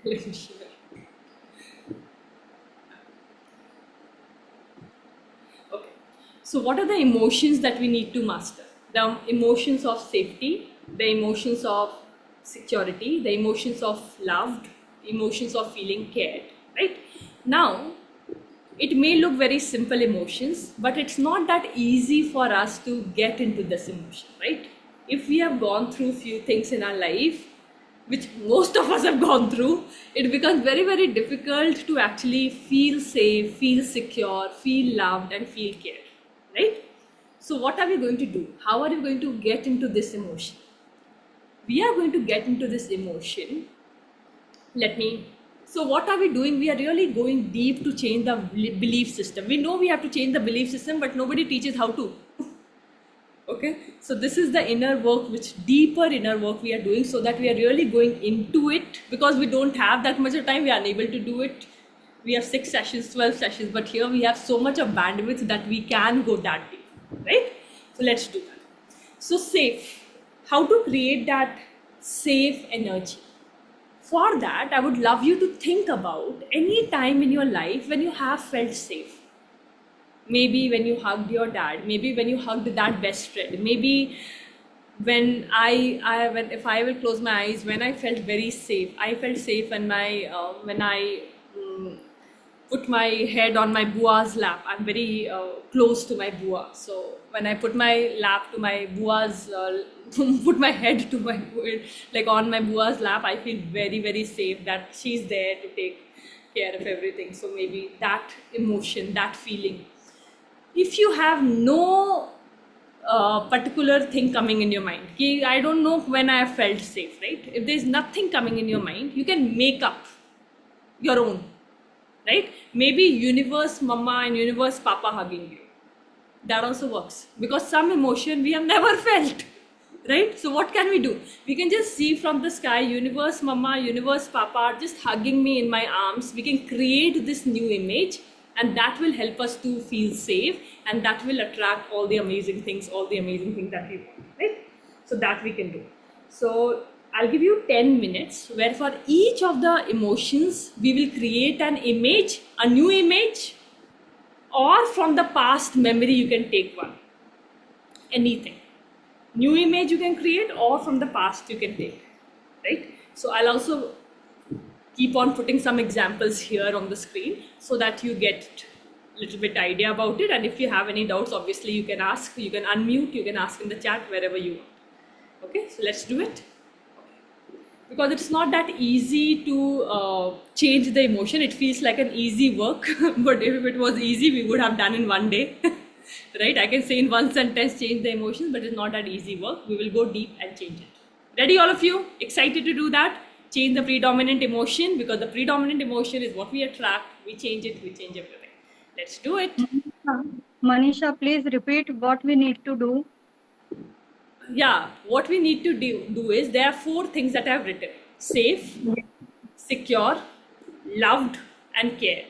Let me share. Okay. So, what are the emotions that we need to master? The emotions of safety, the emotions of security, the emotions of loved, emotions of feeling cared. Right now, it may look very simple emotions, but it's not that easy for us to get into this emotion, right? If we have gone through few things in our life, which most of us have gone through, it becomes very, very difficult to actually feel safe, feel secure, feel loved, and feel cared, right? So, what are we going to do? How are we going to get into this emotion? We are going to get into this emotion. Let me. So, what are we doing? We are really going deep to change the belief system. We know we have to change the belief system, but nobody teaches how to. Okay, so this is the inner work, which deeper inner work we are doing, so that we are really going into it, because we don't have that much of time, we are unable to do it. We have 6 sessions, 12 sessions, but here we have so much of bandwidth that we can go that deep, right? So let's do that. So safe, how to create that safe energy. For that, I would love you to think about any time in your life when you have felt safe. Maybe when you hugged your dad, maybe when you hugged that best friend, maybe when when if I will close my eyes, when I felt very safe. I felt safe when I put my head on my bua's lap. I'm very close to my bua, so when I put my lap to my bua's put my head to my like on my bua's lap, I feel very, very safe that she's there to take care of everything. So maybe that emotion, that feeling. If you have no particular thing coming in your mind, I don't know when I have felt safe, right? If there's nothing coming in your mind, you can make up your own, right? Maybe universe mama and universe papa hugging you. That also works, because some emotion we have never felt, right? So what can we do? We can just see from the sky, universe mama, universe papa are just hugging me in my arms. We can create this new image, and that will help us to feel safe, and that will attract all the amazing things, all the amazing things that we want, right? So that we can do. So I'll give you 10 minutes where for each of the emotions we will create an image, a new image, or from the past memory you can take one. Anything. New image you can create, or from the past you can take, right? So I'll also keep on putting some examples here on the screen so that you get a little bit idea about it. And if you have any doubts, obviously you can ask, you can unmute, you can ask in the chat, wherever you want. Okay, so let's do it. Because it's not that easy to change the emotion. It feels like an easy work, but if it was easy, we would have done in one day. Right? I can say in one sentence change the emotions, but it's not that easy work. We will go deep and change it. Ready, all of you? Excited to do that? Change the predominant emotion, because the predominant emotion is what we attract. We change it, we change everything. Let's do it. Manisha, please repeat what we need to do. Yeah, what we need to do is, there are 4 things that I have written: safe, secure, loved, and cared.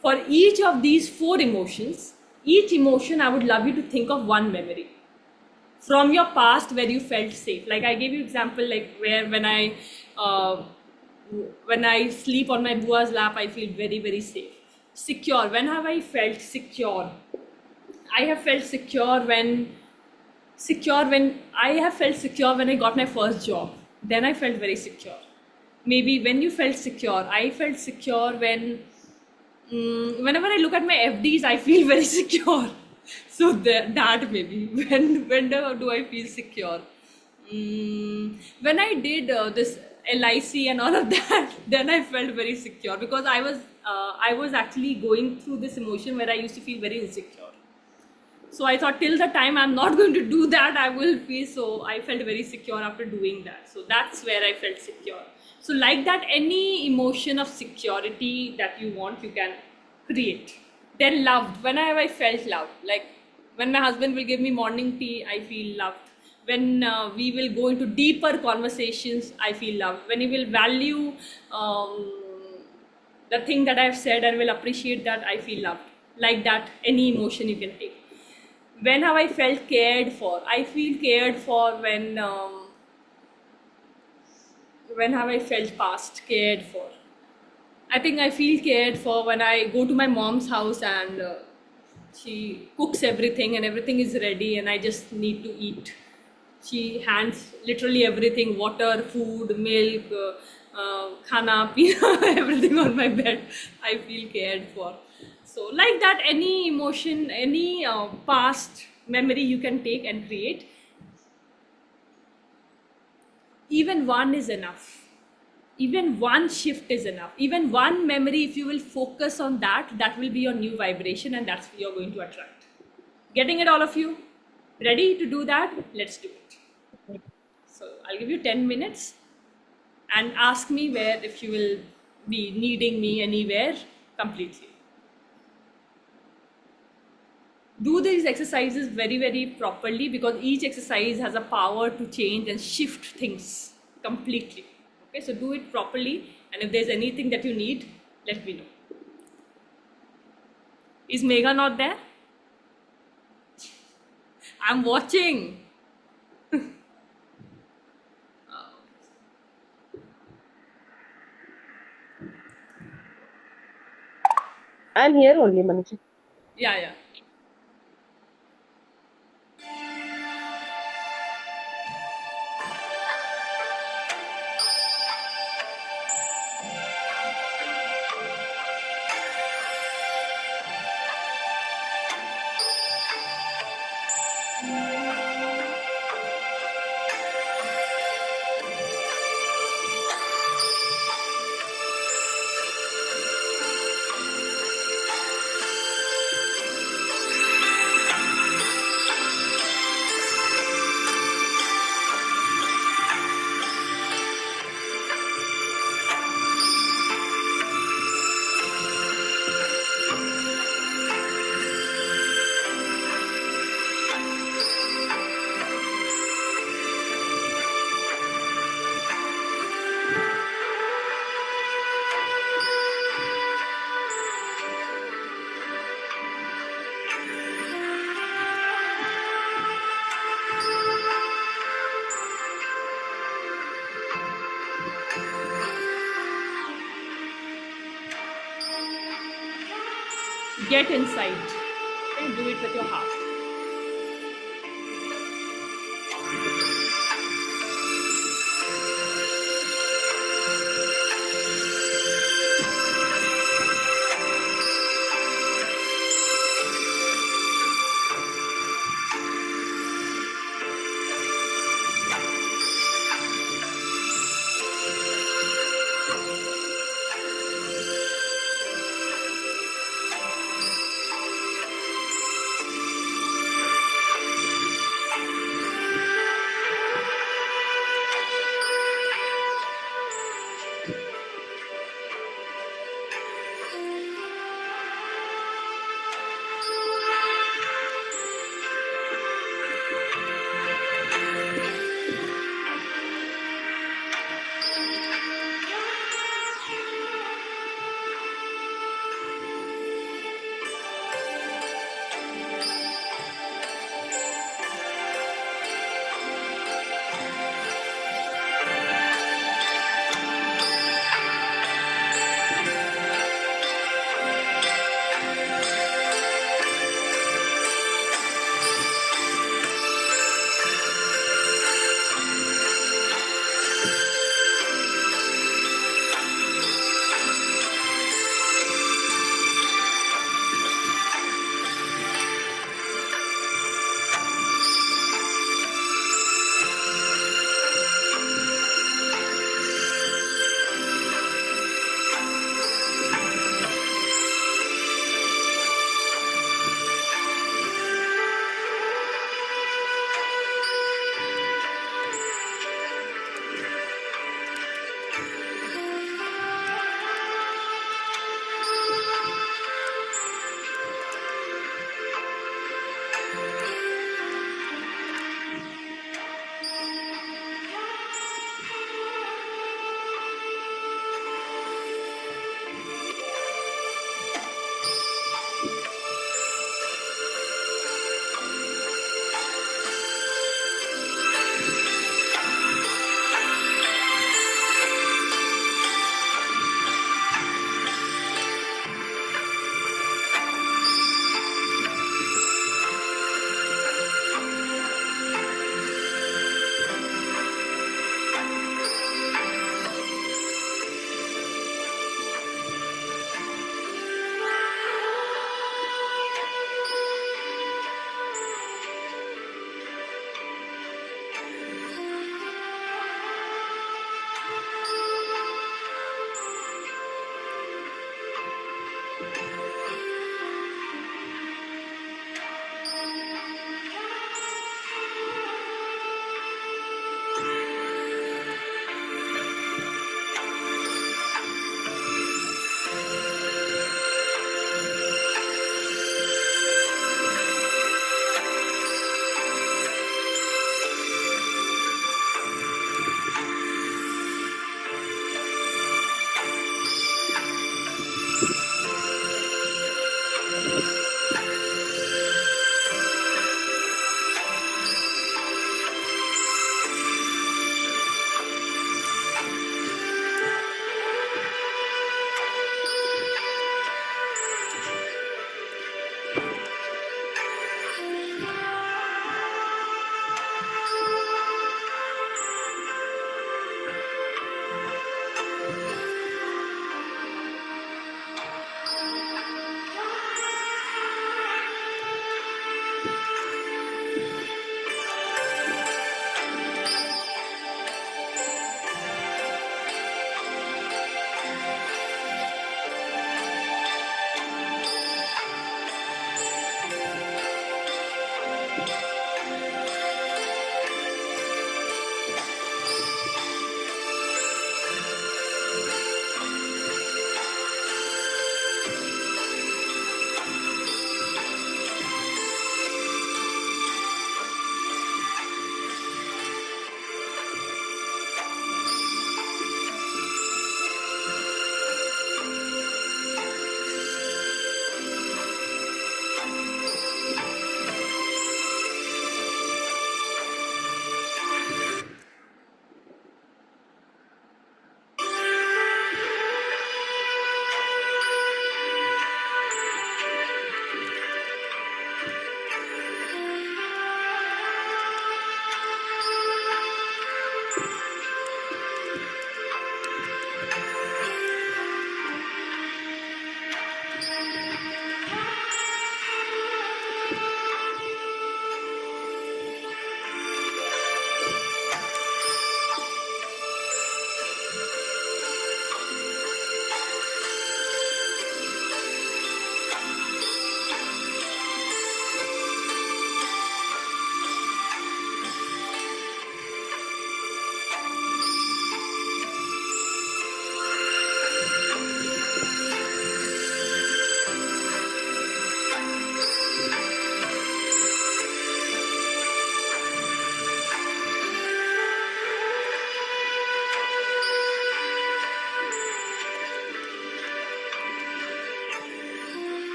For each of these 4 emotions, each emotion, I would love you to think of one memory from your past where you felt safe. Like I gave you example, like where uh, when I sleep on my bua's lap, I feel very, very safe. Secure. When have I felt secure? I have felt secure when I have felt secure when I got my first job. Then I felt very secure. Maybe when you felt secure, I felt secure when whenever I look at my FDs, I feel very secure. So that maybe when do I feel secure? When I did this LIC and all of that, then I felt very secure, because I was actually going through this emotion where I used to feel very insecure. So I thought, till the time I'm not going to do that, I will feel so. I felt very secure after doing that. So that's where I felt secure. So, like that, any emotion of security that you want, you can create. Then loved. When have I felt loved? Like when my husband will give me morning tea, I feel loved. When we will go into deeper conversations, I feel loved. When he will value the thing that I've said and will appreciate that, I feel loved. Like that, any emotion you can take. When have I felt cared for? I feel cared for when have I felt past cared for? I think I feel cared for when I go to my mom's house and she cooks everything and everything is ready and I just need to eat. She hands literally everything: water, food, milk, khana, pina, everything on my bed. I feel cared for. So, like that, any emotion, any past memory you can take and create, even one is enough. Even one shift is enough. Even one memory, if you will focus on that, that will be your new vibration and that's what you're going to attract. Getting it, all of you? Ready to do that? Let's do it. So I'll give you 10 minutes and ask me where, if you will be needing me anywhere completely. Do these exercises very, very properly, because each exercise has a power to change and shift things completely. Okay, so do it properly, and if there's anything that you need, let me know. Is Megha not there? I'm watching. I'm here only, Manisha. Yeah. Get inside. Okay, do it with your heart.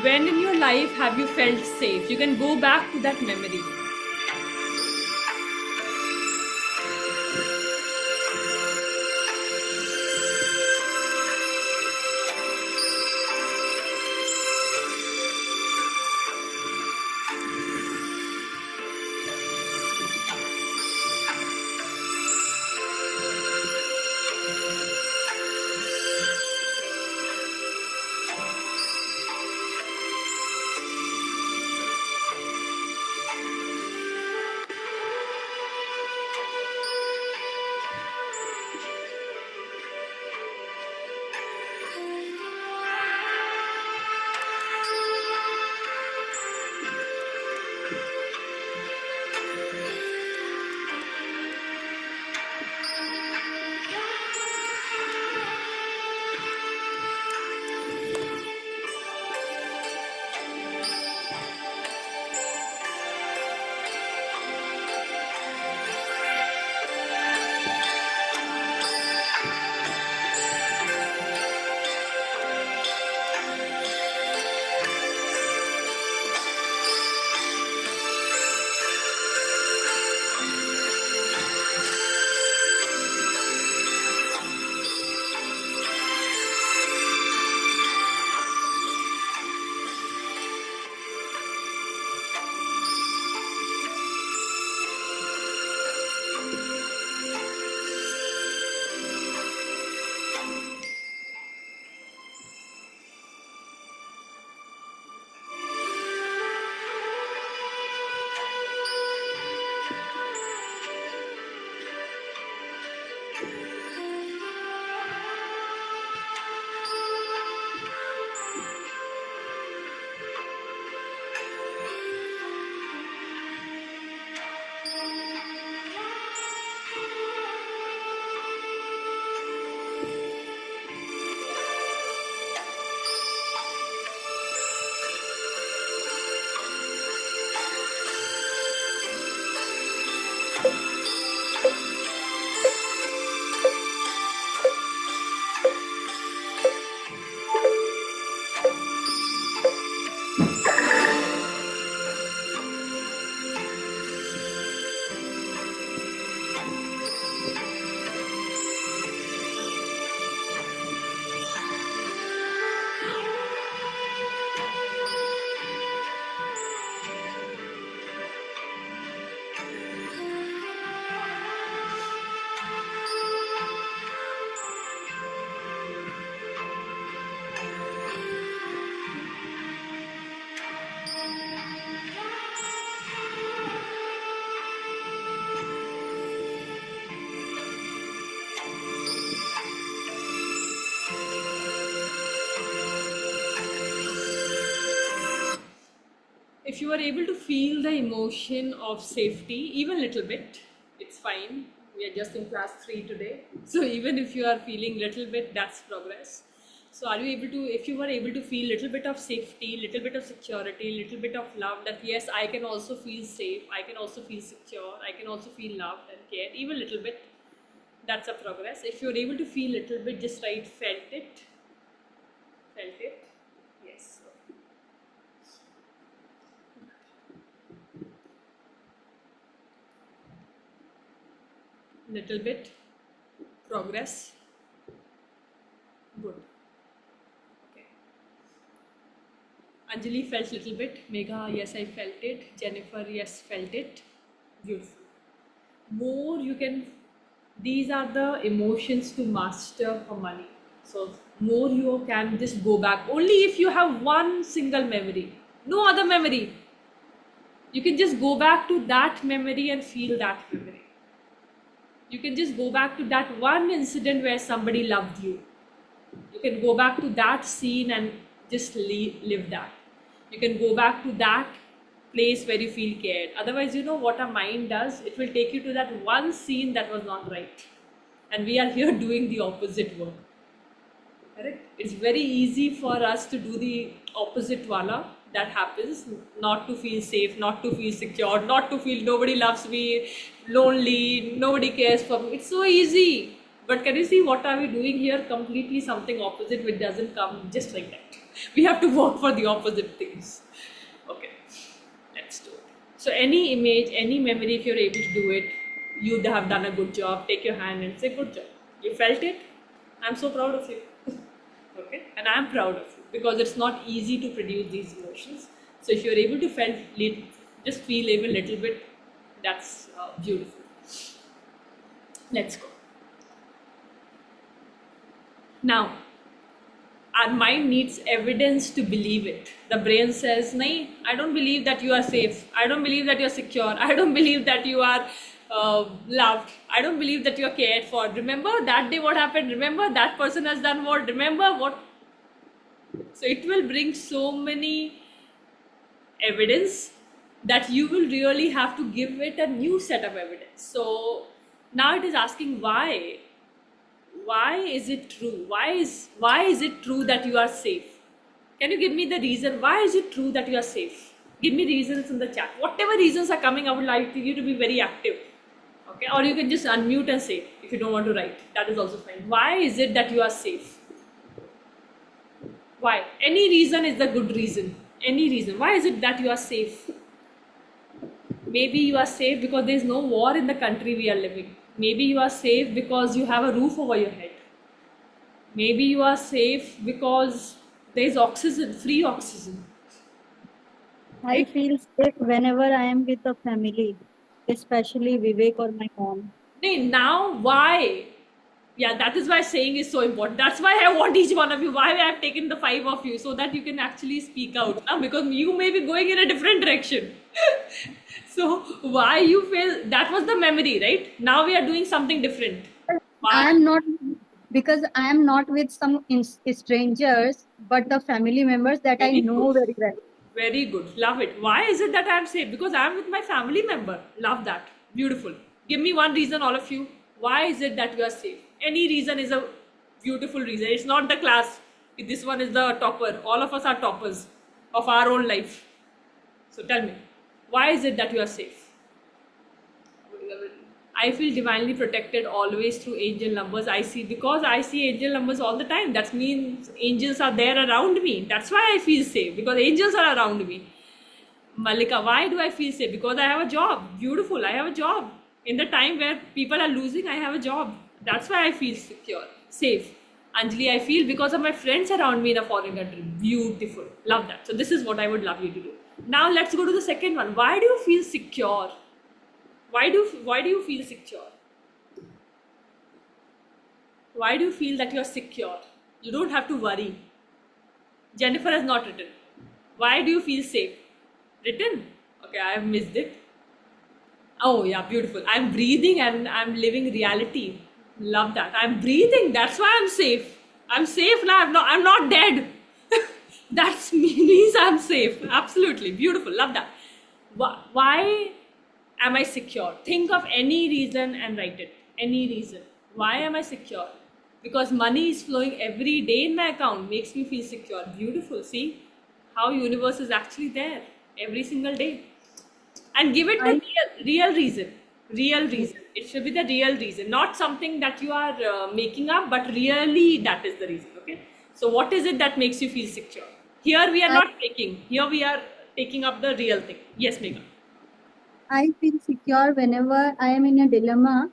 when in your life have you felt safe? You can go back to that memory. If you are able to feel the emotion of safety, even little bit, it's fine. We are just in class 3 today. So even if you are feeling little bit, that's progress. So are you able to, if you were able to feel little bit of safety, little bit of security, little bit of love, that yes, I can also feel safe, I can also feel secure, I can also feel loved and cared, even little bit, that's a progress. If you're able to feel little bit, just write felt it. Felt it. Yes. Little bit, progress, good. Okay. Anjali felt little bit, Megha, yes, I felt it, Jennifer, yes, felt it, beautiful. More you can, these are the emotions to master for money. So more you can just go back, only if you have one single memory, no other memory. You can just go back to that memory and feel that memory. You can just go back to that one incident where somebody loved you. You can go back to that scene and just live that. You can go back to that place where you feel cared. Otherwise, you know what our mind does? It will take you to that one scene that was not right. And we are here doing the opposite work. Correct? It's very easy for us to do the opposite wala that happens, not to feel safe, not to feel secure, not to feel nobody loves me, lonely, nobody cares for me. It's so easy. But can you see what are we doing here? Completely something opposite which doesn't come just like that. We have to work for the opposite things. Okay, let's do it. So any image, any memory, if you're able to do it, you have done a good job. Take your hand and say, good job. You felt it? I'm so proud of you. Okay, and I'm proud of you because it's not easy to produce these emotions. So if you're able to just feel even a little bit, that's beautiful. Let's go. Now, our mind needs evidence to believe it. The brain says, "Nahi, I don't believe that you are safe. I don't believe that you are secure. I don't believe that you are loved. I don't believe that you are cared for. Remember that day what happened? Remember that person has done what? Remember what?" So it will bring so many evidence that you will really have to give it a new set of evidence. So now it is asking why. Why is it true? Why is it true that you are safe? Can you give me the reason? Why is it true that you are safe? Give me reasons in the chat. Whatever reasons are coming, I would like you to be very active. Okay, or you can just unmute and say if you don't want to write. That is also fine. Why is it that you are safe? Why? Any reason is the good reason. Any reason. Why is it that you are safe? Maybe you are safe because there is no war in the country we are living. Maybe you are safe because you have a roof over your head. Maybe you are safe because there is oxygen, free oxygen. I feel safe whenever I am with the family, especially Vivek or my mom. Now, why? Yeah, that is why saying is so important. That's why I want each one of you. Why I have taken the 5 of you so that you can actually speak out. Because you may be going in a different direction. So why you feel that was the memory, right? Now we are doing something different. Why? I am not with some strangers, but the family members that I Very know good. very well. Very good. Love it. Why is it that I am safe? Because I am with my family member. Love that. Beautiful. Give me one reason, all of you. Why is it that you are safe? Any reason is a beautiful reason. It's not the class. This one is the topper. All of us are toppers of our own life. So tell me, why is it that you are safe? I feel divinely protected always through angel numbers. Because I see angel numbers all the time. That means angels are there around me. That's why I feel safe, because angels are around me. Malika, why do I feel safe? Because I have a job. Beautiful, I have a job. In the time where people are losing, I have a job. That's why I feel secure, safe. Anjali, I feel because of my friends around me in a foreign country. Beautiful, love that. So this is what I would love you to do. Now let's go to the second one. Why do you feel secure? Why do you feel secure? Why do you feel that you are secure? You don't have to worry. Jennifer has not written. Why do you feel safe? Written? Okay, I have missed it. Oh yeah, beautiful. I'm breathing and I'm living reality. Love that. I'm breathing. That's why I'm safe. I'm safe now. I'm not dead. That means I'm safe. Absolutely beautiful. Love that. Why am I secure? Think of any reason and write it. Any reason. Why am I secure? Because money is flowing every day in my account. Makes me feel secure. Beautiful. See how universe is actually there every single day. And give it the real reason. Real reason. It should be the real reason. Not something that you are making up, but really that is the reason. Okay. So what is it that makes you feel secure? Here we are not faking. Here we are taking up the real thing. Yes, Megha. I feel secure whenever I am in a dilemma.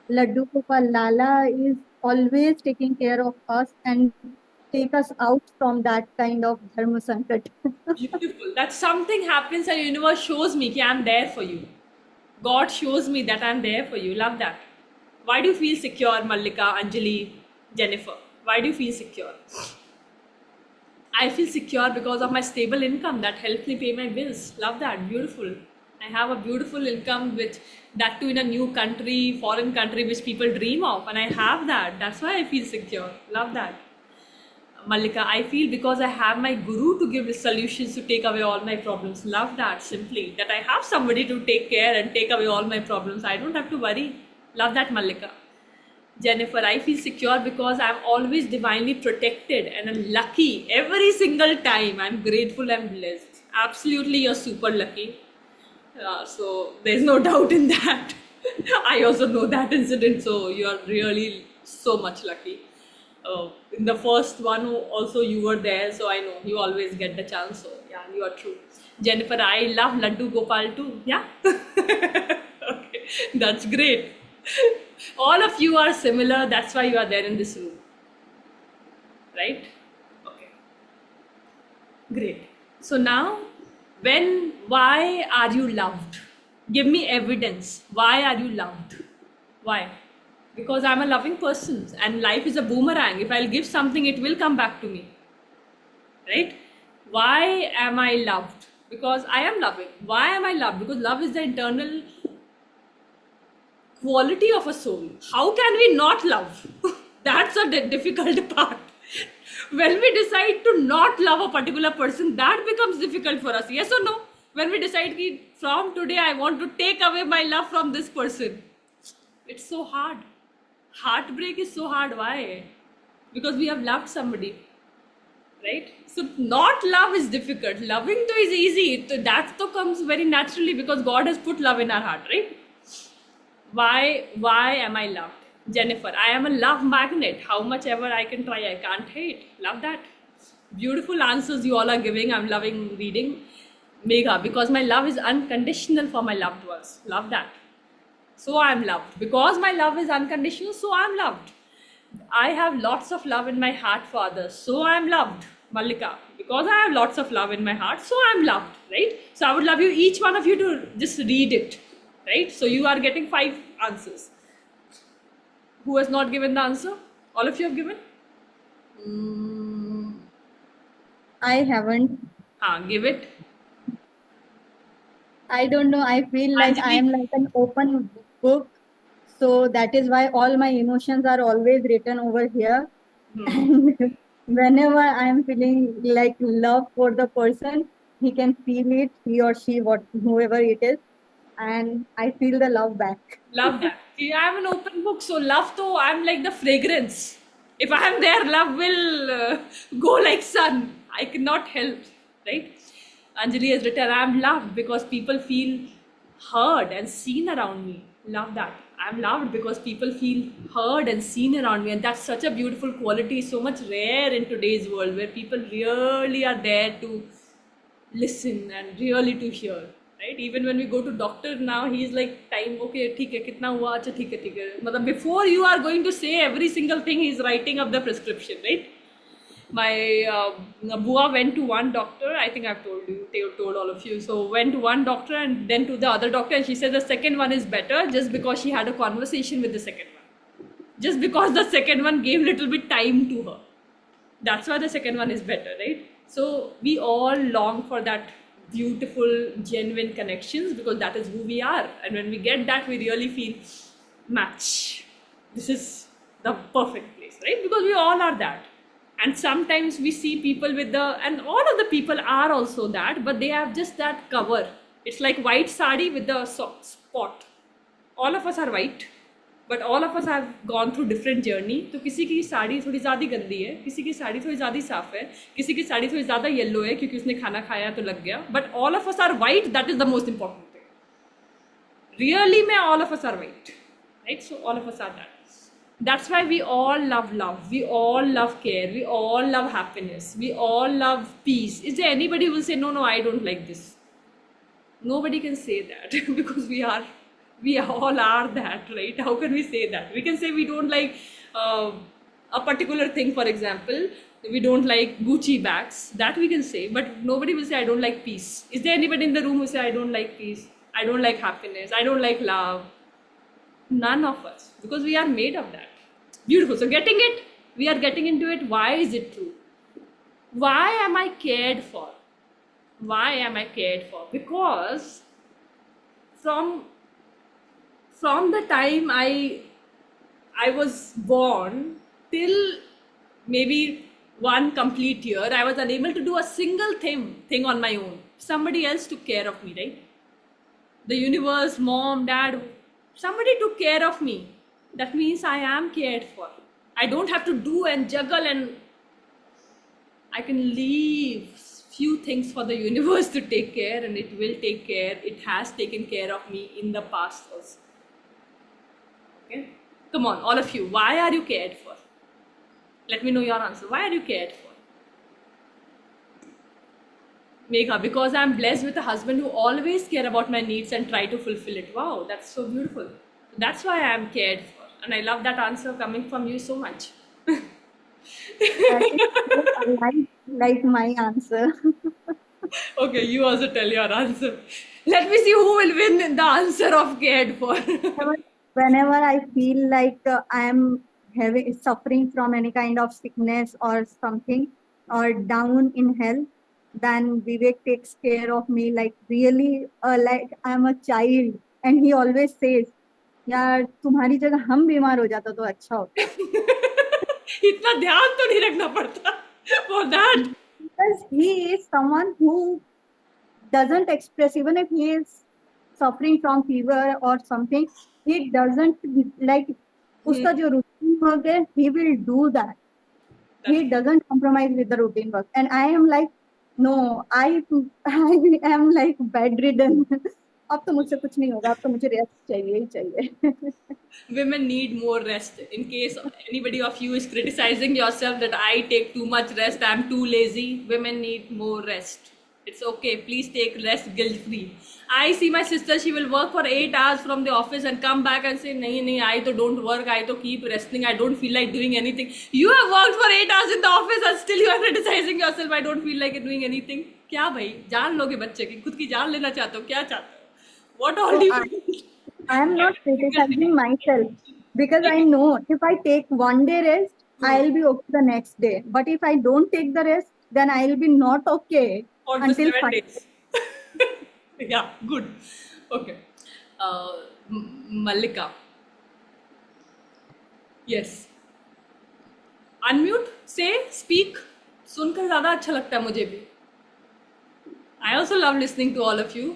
Laddu Gopal Lala is always taking care of us and take us out from that kind of dharma sankat. Beautiful. That something happens and universe shows me that I'm there for you. God shows me that I'm there for you. Love that. Why do you feel secure, Mallika, Anjali, Jennifer? Why do you feel secure? I feel secure because of my stable income that helps me pay my bills. Love that. Beautiful. I have a beautiful income, which that too in a new country, foreign country, which people dream of, and I have that. That's why I feel secure. Love that. Mallika, I feel because I have my guru to give solutions to take away all my problems. Love that. Simply that I have somebody to take care and take away all my problems. I don't have to worry. Love that, Mallika. Jennifer, I feel secure because I'm always divinely protected and I'm lucky every single time. I'm grateful and blessed. Absolutely, you're super lucky. So there's no doubt in that. I also know that incident, so you're really so much lucky. In the first one, also you were there, so I know you always get the chance. So yeah, you are true. Jennifer, I love Laddu Gopal too. Yeah, okay, that's great. All of you are similar. That's why you are there in this room, right? Okay, great. So now, why are you loved? Give me evidence. Why are you loved? Why? Because I'm a loving person and life is a boomerang. If I'll give something, it will come back to me. Right? Why am I loved? Because I am loving. Why am I loved? Because love is the internal quality of a soul. How can we not love? That's a difficult part. When we decide to not love a particular person, that becomes difficult for us. Yes or no? When we decide that from today I want to take away my love from this person, it's so hard. Heartbreak is so hard. Why? Because we have loved somebody, right? So not love is difficult. Loving to is easy. That to comes very naturally because God has put love in our heart, right? Why am I loved? Jennifer, I am a love magnet. How much ever I can try, I can't hate. Love that. Beautiful answers you all are giving. I'm loving reading. Megha, because my love is unconditional for my loved ones. Love that. So I'm loved. Because my love is unconditional, so I'm loved. I have lots of love in my heart for others, so I'm loved. Mallika, because I have lots of love in my heart, so I'm loved, right? So I would love you, each one of you, to just read it, right? So you are getting 5 answers. Who has not given the answer? All of you have given? I haven't. Give it. I don't know. I feel like I am Anjali? like an open book. So that is why all my emotions are always written over here. And whenever I am feeling like love for the person, he can feel it, he or she, whoever it is, and I feel the love back. Love that. See, I'm an open book, so love though, I'm like the fragrance. If I am there, love will go like sun. I cannot help, right? Anjali has written, I'm loved because people feel heard and seen around me. Love that. I'm loved because people feel heard and seen around me. And that's such a beautiful quality, so much rare in today's world where people really are there to listen and really to hear, right? Even when we go to doctor now, he's like, time, okay, theek hai, kitna hua, acha, theek hai. Matlab, before you are going to say every single thing, he's writing up the prescription, right? My Bua went to one doctor, I think I've told you, told all of you. So went to one doctor and then to the other doctor, and she said the second one is better just because she had a conversation with the second one. Just because the second one gave little bit time to her. That's why the second one is better, right? So we all long for that beautiful, genuine connections because that is who we are. And when we get that, we really feel match. This is the perfect place, right? Because we all are that. And sometimes we see people with and all of the people are also that, but they have just that cover. It's like white sari with the spot. All of us are white, but all of us have gone through different journey. तो किसी की साड़ी थोड़ी ज़्यादा गंदी है, किसी की साड़ी थोड़ी ज़्यादा साफ है, किसी की साड़ी थोड़ी ज़्यादा येलो है क्योंकि उसने खाना खाया तो लग गया. But all of us are white. That is the most important thing. Really, all of us are white, right? So all of us are that. That's why we all love love. We all love care. We all love happiness. We all love peace. Is there anybody who will say, no, I don't like this? Nobody can say that because we all are that, right? How can we say that? We can say we don't like a particular thing, for example. We don't like Gucci bags. That we can say, but nobody will say, I don't like peace. Is there anybody in the room who say, I don't like peace? I don't like happiness. I don't like love. None of us, because we are made of that. Beautiful. So getting it, we are getting into it. Why is it true? Why am I cared for? Why am I cared for? Because from the time I was born till maybe one complete year, I was unable to do a single thing on my own. Somebody else took care of me, right? The universe, mom, dad, somebody took care of me. That means I am cared for. I don't have to do and juggle, and I can leave few things for the universe to take care, and it will take care. It has taken care of me in the past also. Okay? Come on, all of you. Why are you cared for? Let me know your answer. Why are you cared for? Megha, because I'm blessed with a husband who always care about my needs and try to fulfill it. Wow, that's so beautiful. That's why I'm cared for. And I love that answer coming from you so much. That is so alike like my answer. Okay, you also tell your answer. Let me see who will win the answer of cared for. Whenever I feel like I am having suffering from any kind of sickness or something or down in health, then Vivek takes care of me like really like I'm a child, and he always says, यार तुम्हारी जगह हम बीमार हो जाता तो अच्छा होता. इतना ध्यान तो नहीं रखना पड़ता for that. Because he is someone who doesn't express, even if he is suffering from fever or something, he doesn't like uska jo routine work hai, he will do that. He doesn't compromise with the routine work. And I am like, no, I am like bedridden. अब तो मुझसे कुछ नहीं होगा, अब तो मुझे rest चाहिए ही चाहिए. Women need more rest. In case anybody of you is criticizing yourself that I take too much rest, I'm too lazy, women need more rest. It's okay. Please take rest guilt free. I see my sister, she will work for 8 hours from the office and come back and say, nahi, nahi, I to don't work, I to keep resting, I don't feel like doing anything. You have worked for 8 hours in the office and still you are criticizing yourself, I don't feel like doing anything. क्या भाई जान लोगे बच्चे की खुद की जान लेना चाहते हो क्या चाहते हो what all do you want? I am not criticizing myself because I know if I take one day rest, I'll be okay the next day. But if I don't take the rest, then I'll be not okay For the until 7 5 days. Yeah, good. Okay. Mallika. Yes. Unmute, say, speak. सुनकर ज़्यादा अच्छा लगता है मुझे भी. I also love listening to all of you.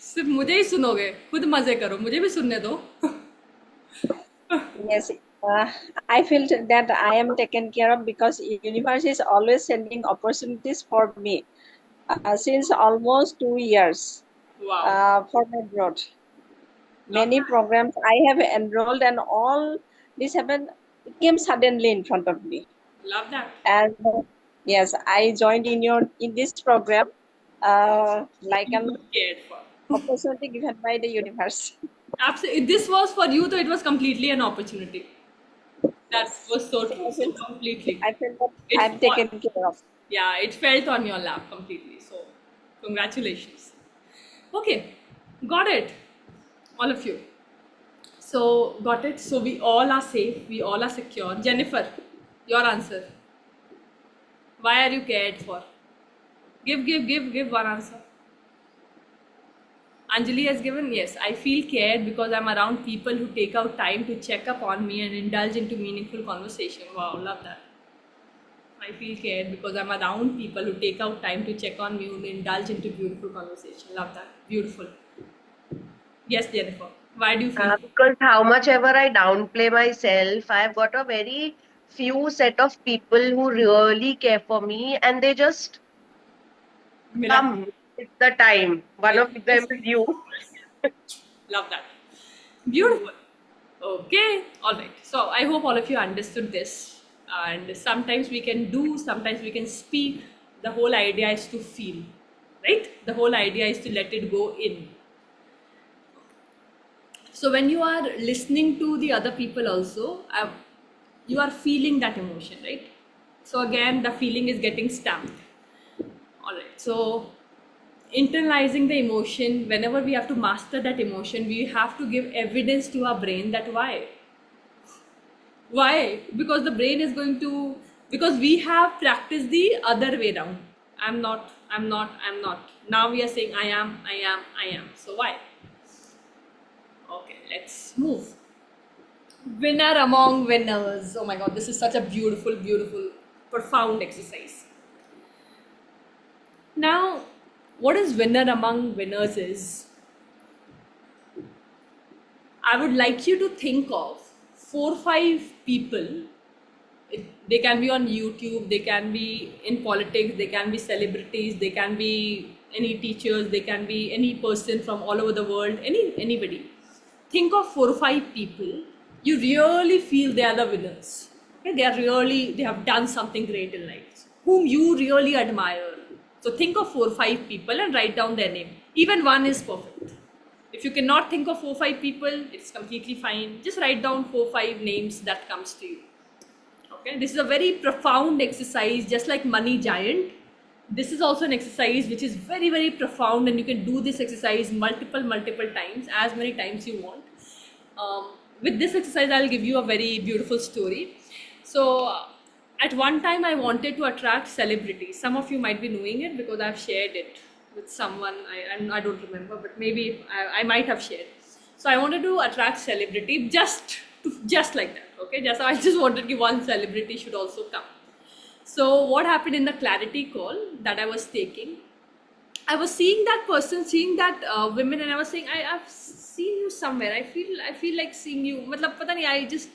सिर्फ मुझे ही सुनोगे खुद मजे करो मुझे भी सुनने दो. Yes, I feel that I am taken care of because universe is always sending opportunities for me since almost 2 years Wow. for my growth. Many programs I have enrolled and all this happened came suddenly in front of me. Love that. And yes, I joined in this program like You an were cared for. opportunity given by the universe. Absolutely. This was for you, though it was completely an opportunity. That was so true. So completely. I feel that It I'm taken care of. Yeah, it felt on your lap completely. So, congratulations. Okay, got it. All of you. So, got it. So, we all are safe. We all are secure. Jennifer, your answer. Why are you cared for? Give one answer. Anjali has given, yes, I feel cared because I'm around people who take out time to check up on me and indulge into meaningful conversation. Wow, love that. I feel cared because I'm around people who take out time to check on me and indulge into beautiful conversation. Love that. Beautiful. Yes, Jennifer. Why do you feel? Because how much ever I downplay myself, I've got a very few set of people who really care for me, and they just come with the time. One of them is you. Love that. Beautiful. Okay. All right. So I hope all of you understood this. And sometimes we can do, sometimes we can speak. The whole idea is to feel, right? The whole idea is to let it go in. So when you are listening to the other people also, you are feeling that emotion, right? So again, the feeling is getting stamped. All right. So internalizing the emotion, whenever we have to master that emotion, we have to give evidence to our brain that why. Why? Because the brain is going to, because we have practiced the other way around. I'm not. Now we are saying I am. So why? Okay, let's move. Winner among winners. Oh my god, this is such a beautiful, profound exercise. Now, what is winner among winners is, I would like you to think of 4-5 people. They can be on YouTube, they can be in politics, they can be celebrities, they can be any teachers, they can be any person from all over the world, anybody. think of 4 or 5 people you really feel they are the winners. Okay, they have done something great in life, whom you really admire. So think of 4 or 5 people and write down their name. Even one is perfect. If you cannot think of 4 or 5 people, it's completely fine. Just write down 4 or 5 names that comes to you. Okay, this is a very profound exercise, just like Money Giant. This is also an exercise which is very, very profound, and you can do this exercise multiple times, as many times you want. With this exercise, I'll give you a very beautiful story. So, at one time, I wanted to attract celebrities. Some of you might be knowing it because I've shared it with someone. I don't remember, but maybe I might have shared. So, I wanted to attract celebrity just like that. Okay, I just wanted that one celebrity should also come. So, what happened in the clarity call that I was taking? I was seeing that person, seeing that women, and I was saying, I've seen you somewhere. I feel like seeing you. Matlab, pata nahi, I just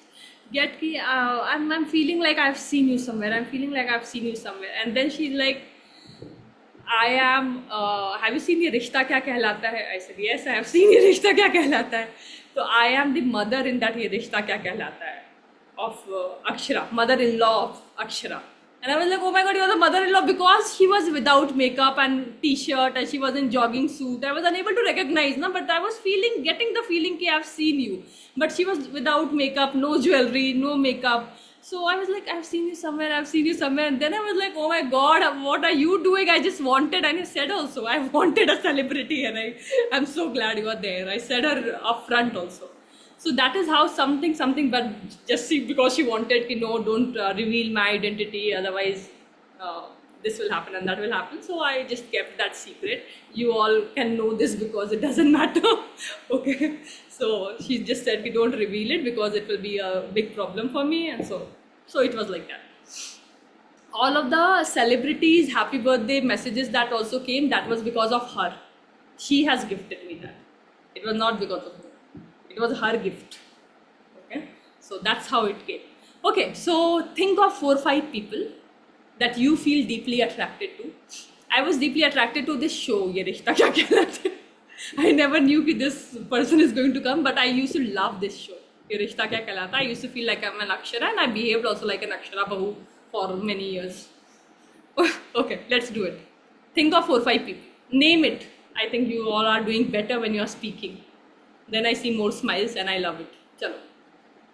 get ki, I'm feeling like I've seen you somewhere. I'm feeling like I've seen you somewhere. And then she's like, I am, have you seen Ye Rishta Kya Kehlata Hai? I said, yes, I have seen Ye Rishta Kya Kehlata Hai. So I am the mother in that Ye Rishta Kya Kehlata Hai of Akshara, mother-in-law of Akshara. And I was like, oh my god, you are the mother-in-law, because she was without makeup and t-shirt and she was in jogging suit. I was unable to recognize, no? But I was getting the feeling that I've seen you. But she was without makeup, no jewelry, no makeup. So I was like, I've seen you somewhere. And then I was like, oh my god, what are you doing? I just wanted, and I said also, I wanted a celebrity, and I'm so glad you are there. I said her up front also. So that is how something, but just see, because she wanted, no, don't reveal my identity, otherwise this will happen and that will happen. So I just kept that secret. You all can know this because it doesn't matter. Okay. So she just said, don't reveal it because it will be a big problem for me. And so it was like that. All of the celebrities' happy birthday messages that also came, that was because of her. She has gifted me that. It was not because of me. It was her gift. Okay, so that's how it came. Okay, so think of 4 or 5 people that you feel deeply attracted to. I was deeply attracted to this show, Ye Rishta Kya Kehlata Hai. I never knew that this person is going to come, but I used to love this show, Ye Rishta Kya Kehlata Hai. I used to feel like I'm an Akshara, and I behaved also like an Akshara Bahu for many years. Okay, let's do it. Think of 4 or 5 people. Name it. I think you all are doing better when you are speaking. Then I see more smiles and I love it. Chalo.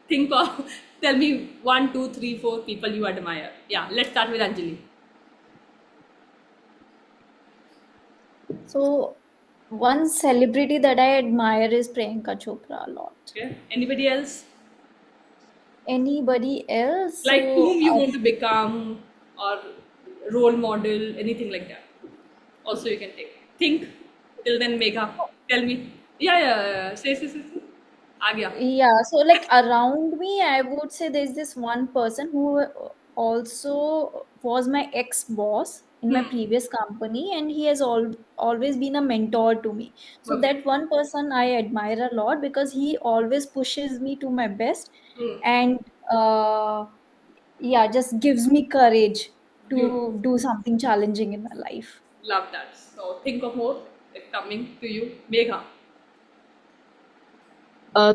Think of, tell me 1, 2, 3, 4 people you admire. Yeah, let's start with Anjali. So, one celebrity that I admire is Priyanka Chopra a lot. Okay. Anybody else? Anybody else? Like So, whom you want to become, or role model, anything like that. Also you can take. Think. Till then, Megha, tell me. Yeah. Say. Aa gaya. yeah, so like around me, I would say there's this one person who also was my ex-boss in my previous company, and he has always been a mentor to me. So Okay. that one person I admire a lot because he always pushes me to my best, and yeah, just gives me courage to do something challenging in my life. Love that. So think of more. It's coming to you. Megha.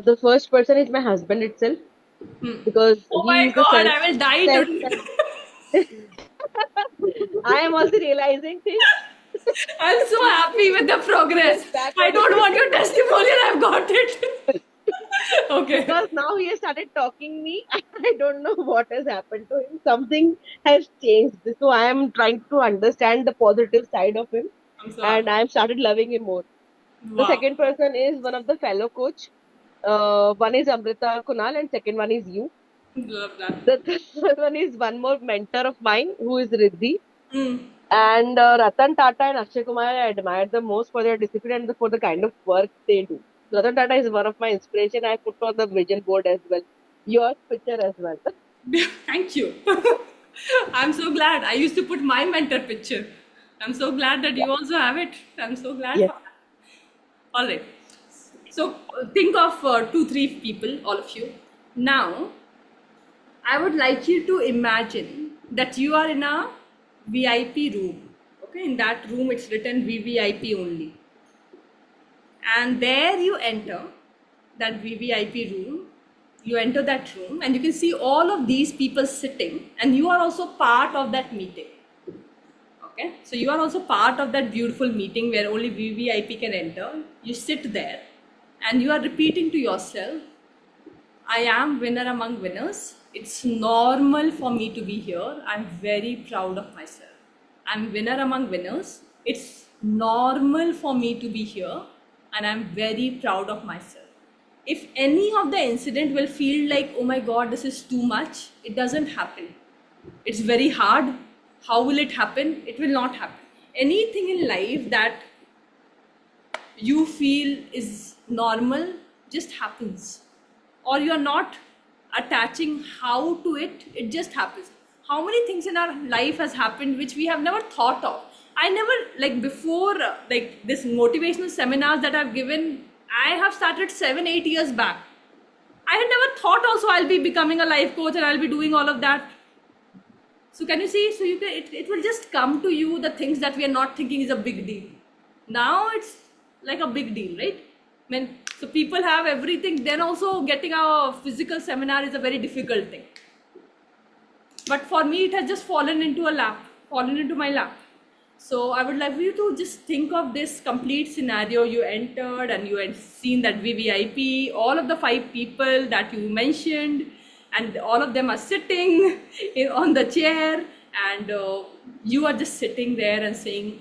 The first person is my husband itself, because Oh he my is the god, I will die today. I am also realizing things. I'm so happy with the progress. I don't want your testimonial, I've got it. Okay. Because now he has started talking me. I don't know what has happened to him. Something has changed. So I am trying to understand the positive side of him, I'm so and happy. I have started loving him more. The Wow. second person is one of the fellow coach. One is Amrita Kunal, and second one is you. Love that. The third one is one more mentor of mine, who is Riddhi. Hmm. And Ratan Tata and Akshay Kumar, I admire the most for their discipline and for the kind of work they do. Ratan Tata is one of my inspiration. I put on the vision board as well. Your picture as well. Thank you. I'm so glad. I used to put my mentor picture. I'm so glad that you also have it. I'm so glad Yes. for that. All right. So think of 2, 3 people, all of you. Now, I would like you to imagine that you are in a VIP room. Okay, in that room it's written VVIP only. And there you enter, that VVIP room, you enter that room and you can see all of these people sitting, and you are also part of that meeting. Okay, so you are also part of that beautiful meeting where only VVIP can enter. You sit there and you are repeating to yourself, I am winner among winners. It's normal for me to be here. I'm very proud of myself. I'm winner among winners. It's normal for me to be here and I'm very proud of myself. If any of the incident will feel like, oh my God, this is too much, it doesn't happen. It's very hard. How will it happen? It will not happen. Anything in life that you feel is normal just happens, or you're not attaching how to it, it just happens. How many things in our life has happened which we have never thought of? I never, like before, like this motivational seminars that I've given, I have started 7-8 years back. I had never thought also I'll be becoming a life coach and I'll be doing all of that. So can you see? So you can, it will just come to you, the things that we are not thinking is a big deal. Now it's like a big deal, right? I mean, so people have everything. Then also getting a physical seminar is a very difficult thing. But for me, it has just fallen into my lap. So I would love you to just think of this complete scenario. You entered and you had seen that VVIP, all of the 5 people that you mentioned, and all of them are sitting on the chair, and you are just sitting there and saying,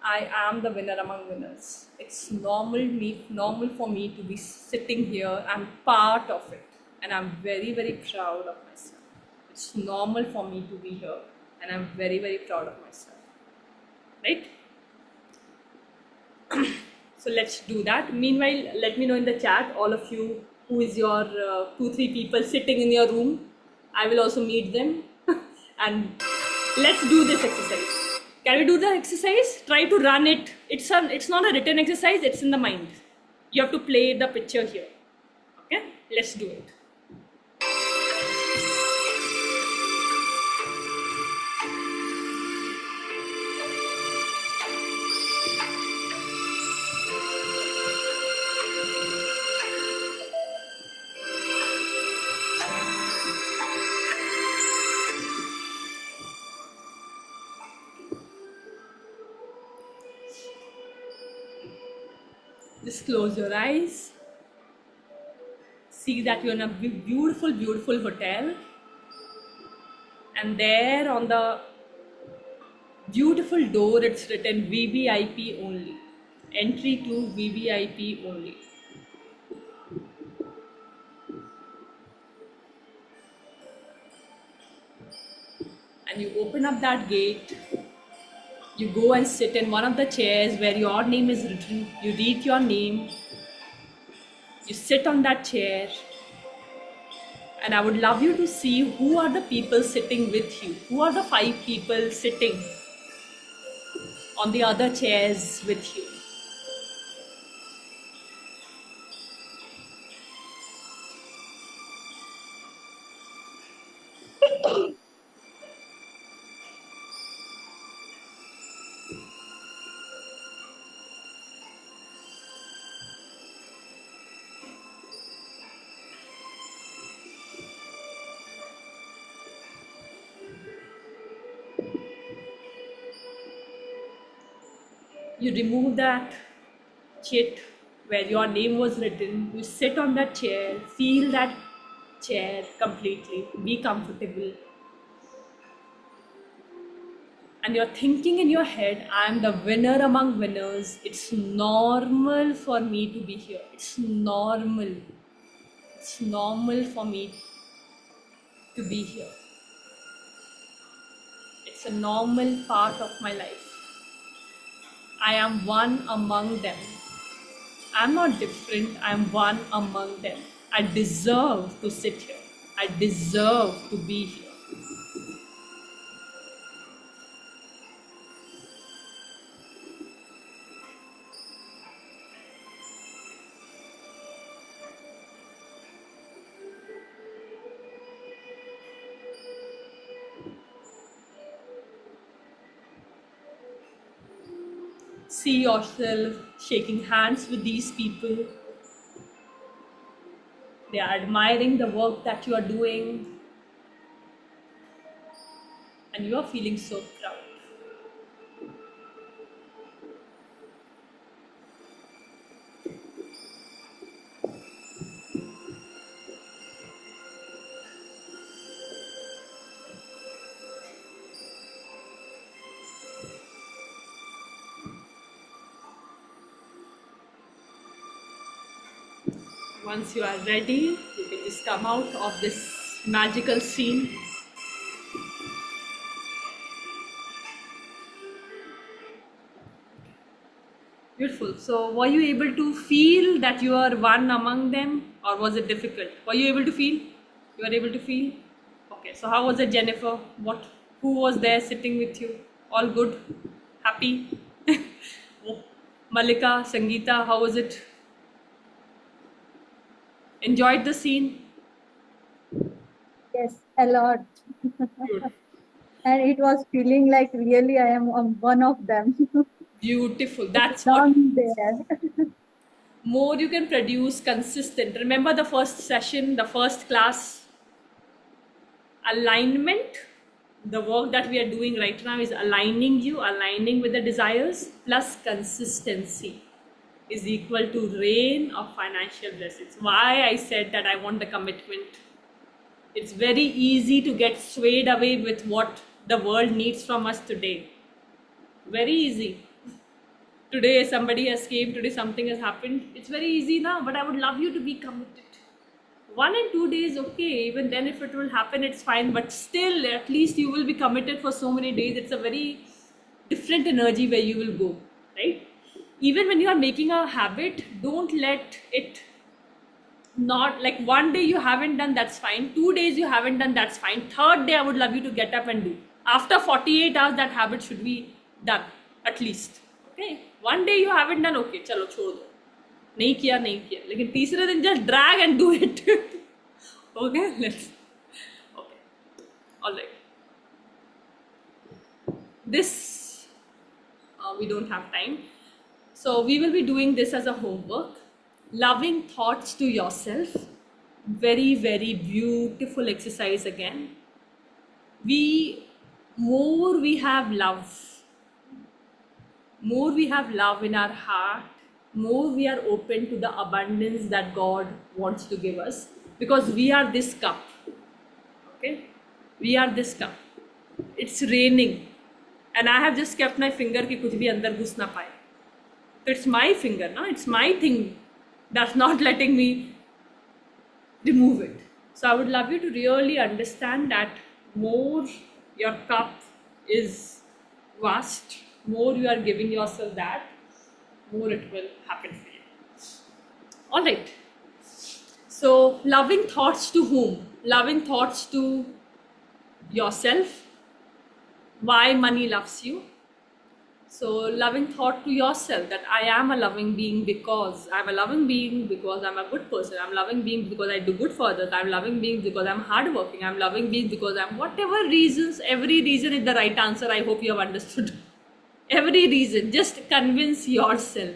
I am the winner among winners. It's normal for me to be sitting here. I'm part of it and I'm very, very proud of myself. It's normal for me to be here and I'm very, very proud of myself. Right? So let's do that. Meanwhile, let me know in the chat, all of you, who is your 2-3 people sitting in your room. I will also meet them. And let's do this exercise. Can we do the exercise? Try to run it. It's not a written exercise, it's in the mind. You have to play the picture here. Okay? Let's do it. Just close your eyes. See that you're in a beautiful, beautiful hotel. And there on the beautiful door, it's written VVIP only. Entry to VVIP only. And you open up that gate. You go and sit in one of the chairs where your name is written. You read your name. You sit on that chair. And I would love you to see who are the people sitting with you. Who are the 5 people sitting on the other chairs with you. You remove that chit where your name was written. You sit on that chair, feel that chair completely, be comfortable. And you're thinking in your head, I am the winner among winners. It's normal for me to be here. It's normal. It's normal for me to be here. It's a normal part of my life. I am one among them. I'm not different. I'm one among them. I deserve to sit here. I deserve to be here. See yourself shaking hands with these people. They are admiring the work that you are doing, and you are feeling so proud. Once you are ready, you can just come out of this magical scene. Beautiful. So, were you able to feel that you are one among them, or was it difficult? Were you able to feel? You were able to feel? Okay. So, how was it, Jennifer? Who was there sitting with you? All good? Happy? Oh, Malika, Sangeeta, how was it? Enjoyed the scene? Yes, a lot. Good. And it was feeling like really I am one of them. Beautiful. That's what Down there. more you can produce consistent. Remember the first session, the first class, alignment. The work that we are doing right now is aligning with the desires, plus consistency is equal to rain of financial blessings. Why I said that I want the commitment. It's very easy to get swayed away with what the world needs from us today. Very easy. Today somebody has came, today something has happened. It's very easy now, but I would love you to be committed. 1 and 2 days, okay, even then if it will happen, it's fine, but still at least you will be committed for so many days. It's a very different energy where you will go, right? Even when you are making a habit, don't let it not like 1 day you haven't done, that's fine. 2 days you haven't done, that's fine. 3rd day I would love you to get up and do. After 48 hours that habit should be done at least. Okay, 1 day you haven't done, okay, chalo छोड़ दो, नहीं किया, लेकिन तीसरे दिन just drag and do it. Okay, let's. Okay, all right. This we don't have time, so we will be doing this as a homework. Loving thoughts to yourself. Very, very beautiful exercise again. More we have love in our heart, more we are open to the abundance that God wants to give us, because we are this cup. Okay, we are this cup. It's raining, and I have just kept my finger कि कुछ भी अंदर घुस ना पाए. So it's my finger, no? It's my thing that's not letting me remove it. So I would love you to really understand that more your cup is vast, more you are giving yourself that, more it will happen for you. All right. So loving thoughts to whom? Loving thoughts to yourself. Why money loves you? So loving thought to yourself that I am a loving being because I'm a loving being because I'm a good person. I'm a loving being because I do good for others. I'm a loving being because I'm hardworking. I'm a loving being because I'm whatever reasons. Every reason is the right answer. I hope you have understood. Every reason. Just convince yourself.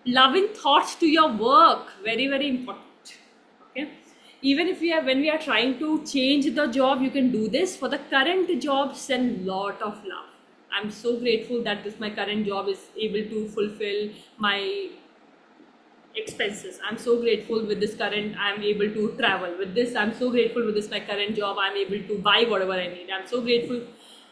Loving thoughts to your work. Very, very important. Okay. Even if when we are trying to change the job, you can do this. For the current job, send lot of love. I'm so grateful that my current job is able to fulfill my expenses. I'm so grateful with this current, I'm able to travel. With this, I'm so grateful with this my current job, I'm able to buy whatever I need. I'm so grateful.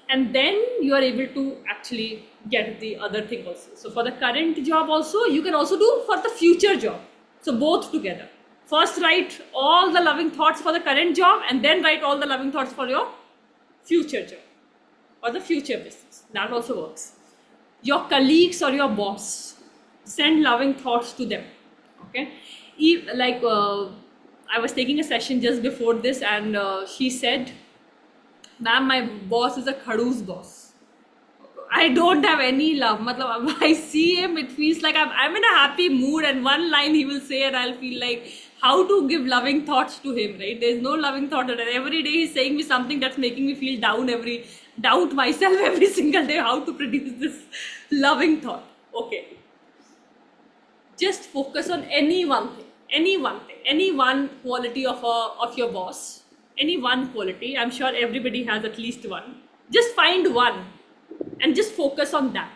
And then you are able to actually get the other thing also. So for the current job also, you can also do for the future job. So both together. First write all the loving thoughts for the current job and then write all the loving thoughts for your future job or the future business. That also works. Your colleagues or your boss, send loving thoughts to them. Okay. I was taking a session just before this and she said, ma'am, my boss is a khadus boss. I don't have any love. Matlab, I see him, it feels like I'm in a happy mood and one line he will say and I'll feel like how to give loving thoughts to him, right? There's no loving thought. And every day he's saying me something that's making me feel doubt myself every single day, how to produce this loving thought. Okay. Just focus on any one thing, any one thing, any one quality of your boss, any one quality. I'm sure everybody has at least one. Just find one and just focus on that.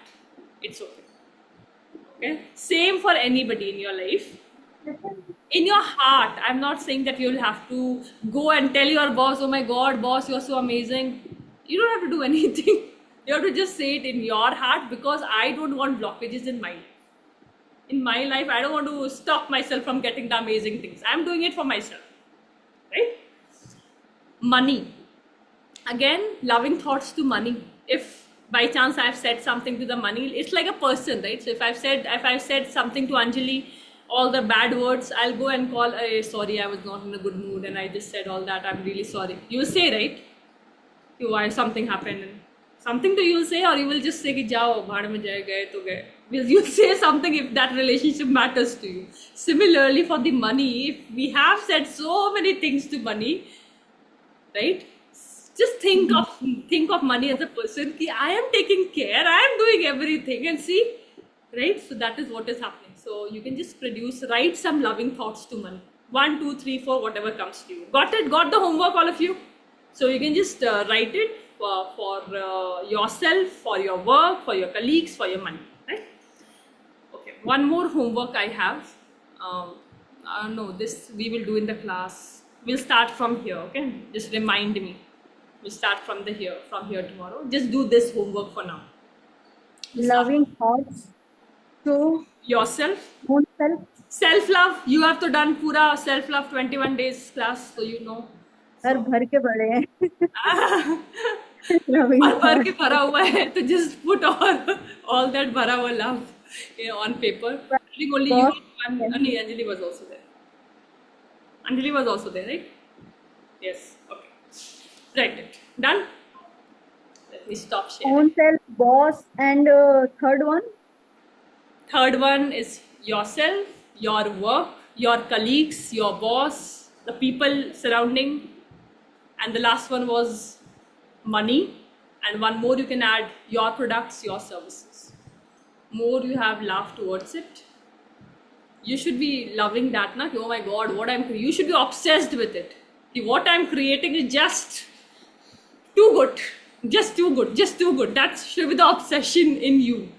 It's okay. Okay. Same for anybody in your life. In your heart, I'm not saying that you'll have to go and tell your boss, oh my god, boss, you're so amazing. You don't have to do anything. You have to just say it in your heart, because I don't want blockages in my life. In my life, I don't want to stop myself from getting the amazing things. I'm doing it for myself. Right? Money. Again, loving thoughts to money. If by chance I've said something to the money, it's like a person, right? So if I've said something to Anjali, all the bad words, I'll go and call, sorry, I was not in a good mood and I just said all that, I'm really sorry. You will say, right? Why something happened, and something to you will say, or you will just say ki jao, bhaad mein jaye, gaye to gaye. Because you say something if that relationship matters to you. Similarly for the money, if we have said so many things to money, right? Just think of money as a person ki I am taking care, I am doing everything, and see, right? So that is what is happening. So you can just write some loving thoughts to money. 1, 2, 3, 4, whatever comes to you. Got it? Got the homework, all of you? So you can just write it for yourself, for your work, for your colleagues, for your money, right? Okay, one more homework I have. No, this we will do in the class. We'll start from here, okay? Just remind me. We'll start from here tomorrow. Just do this homework for now. Loving thoughts to Yourself. own self. Self-love. You have to done pura self-love 21 days class, so you know. घर भर के बड़े हैं loving भर भर thoughts. के भरा हुआ है, तो just put all that भरा हुआ love on paper. I think only you. Anjali was also there. Anjali was also there, right? Yes. Okay. Write it. Done. Let me stop sharing. Own self, boss, and third one. Third one is yourself, your work, your colleagues, your boss, the people surrounding. And the last one was money. And one more you can add, your products, your services. More you have love towards it. You should be loving that, na? Oh my God, you should be obsessed with it. What I'm creating is just too good. Just too good. Just too good. That should be the obsession in you.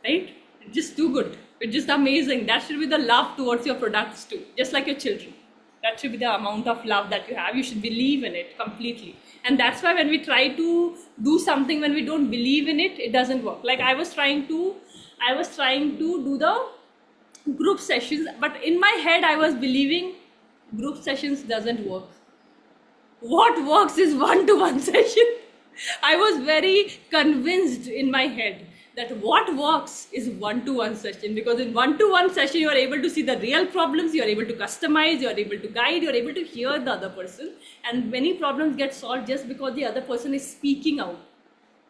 Right? Just too good. It's just amazing. That should be the love towards your products too. Just like your children. That should be the amount of love that you have. You should believe in it completely. And that's why when we try to do something, when we don't believe in it, it doesn't work. Like I was trying to do the group sessions, but in my head I was believing group sessions doesn't work. What works is one-to-one session. I was very convinced in my head that what works is one-to-one session, because in one-to-one session you are able to see the real problems, you are able to customize, you are able to guide, you are able to hear the other person, and many problems get solved just because the other person is speaking out.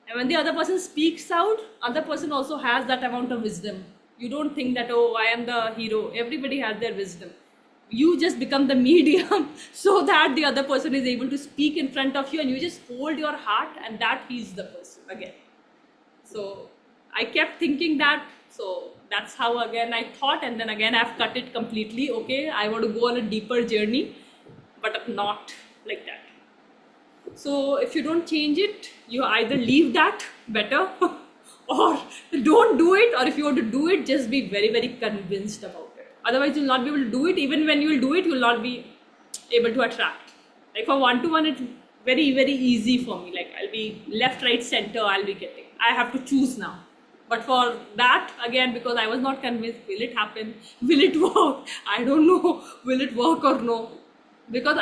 And when the other person speaks out, other person also has that amount of wisdom. You don't think that, oh, I am the hero. Everybody has their wisdom. You just become the medium so that the other person is able to speak in front of you, and you just hold your heart, and that heals the person again. So I kept thinking that. So that's how again I thought, and then again I've cut it completely. Okay, I want to go on a deeper journey, but not like that. So if you don't change it, you either leave that better or don't do it, or if you want to do it, just be very, very convinced about it. Otherwise, you'll not be able to do it. Even when you will do it, you'll not be able to attract. Like for one-to-one, it's very, very easy for me. Like I'll be left, right, center, I'll be getting. I have to choose now. But for that, again, because I was not convinced, will it happen? Will it work? I don't know. Will it work or no? Because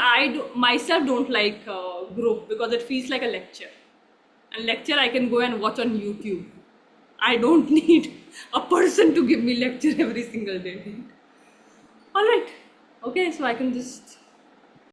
myself don't like group, because it feels like a lecture. And lecture I can go and watch on YouTube. I don't need a person to give me lecture every single day. All right. Okay, so I can just